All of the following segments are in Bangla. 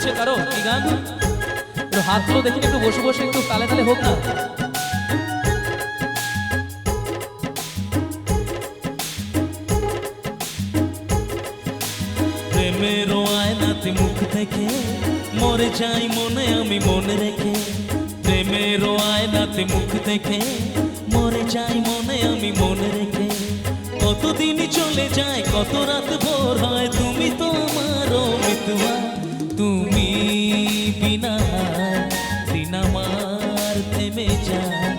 পড়ছে কারো কি গান? একটু হাতগুলো দেখি একটু বসে বসে একটু তালে তালে হোক না। প্রেমের আয়নাতে মুখ দেখে মরে যাই মনে আমি মনে রেখে, প্রেমের আয়নাতে মুখ দেখে মরে যাই মনে আমি মনে রেখে। কতদিন চলে যায় কত রাত ভোর হয়, তুমি তো আমার মিতুয়া, তুমি বিনা দিন আমার থেমে যায়,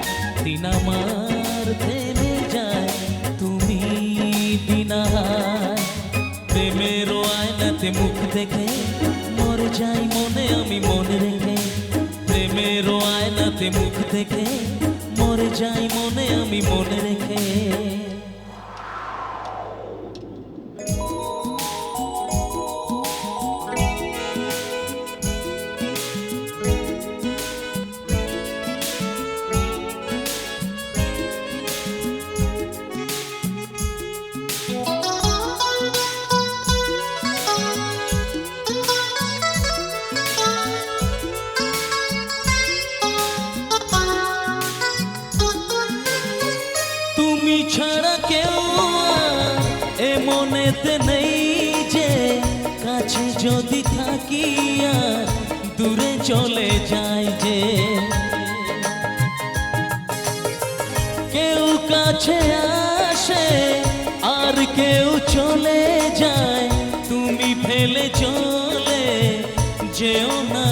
দিন আমার থেমে যায়, তুমি বিনা। প্রেমের আয়নাতে মুখ দেখে মরে যাই মনে আমি মনে রেখে, প্রেমের আয়নাতে মুখ দেখে মরে যাই মনে আমি মনে রেখে। তুমি ছাড়া কেউ এ মনেতে নেই যে, কাছে যদি থাকি আর দূরে চলে যায় যে। কেউ কাছে আসে আর কেউ চলে যায়, তুমি ফেলে চলে যেও না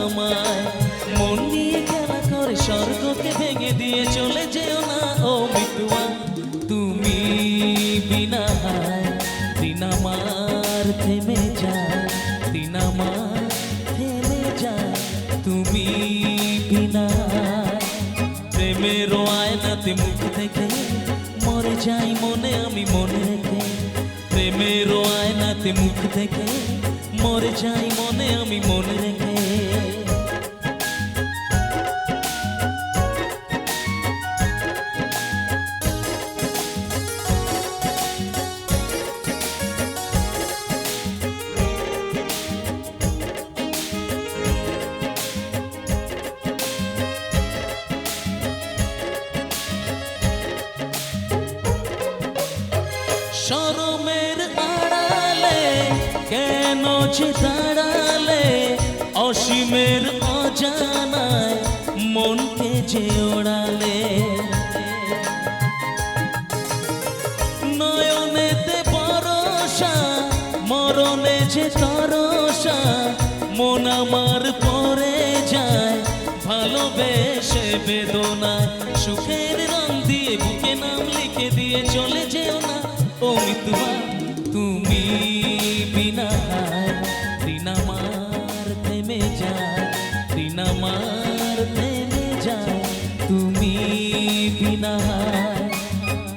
আমায়। মন নিয়ে খেলা করে স্বর্গকে ভেঙে দিয়ে চলে যেও না ও মিতুয়া, তুমি বিনা দিন আমার থেমে যায়, দিন আমার থেমে যায়, তুমি বিনা। প্রেমের আয়নাতে মুখ দেখে মরে যাই মনে আমি মনে রেখে, প্রেমের আয়নাতে মুখ দেখে মরে যাই মনে আমি মনে রেখে। শরমের আড়ালে কেন যে দাঁড়ালে, অসীমের অজানায় মনকে যে ওড়ালে। নয়নেতে ভরসা মরণে যে তরসা, মন আমার পড়ে যায় ভালোবেসে বেদনায়। সুখের রং দিয়ে বুকে নাম লিখে দিয়ে চলে যেও না ও মিতুয়া, তুমি বিনা দিন আমার থেমে যায়, দিন আমার থেমে যায়, তুমি বিনা।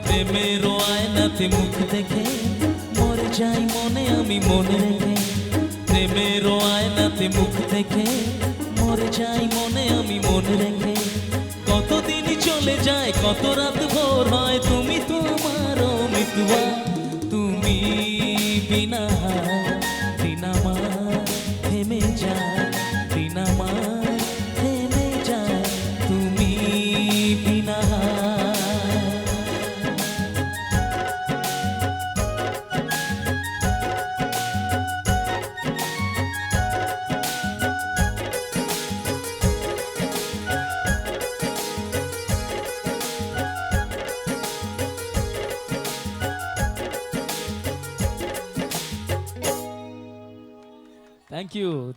প্রেমের আয়নাতে মুখ দেখে মরে যাই মনে আমি মনে রেখে, প্রেমের আয়নাতে মুখ দেখে মরে যাই মনে আমি মনে রেখে। কতদিন চলে যায় কত রাত ভোর হয়, তুমি তো আমার মিতুয়া, তুমি বিনা দিন আমার থেমে যায়, দিন আমার থেমে যায়, তুমি বিনা। Thank you.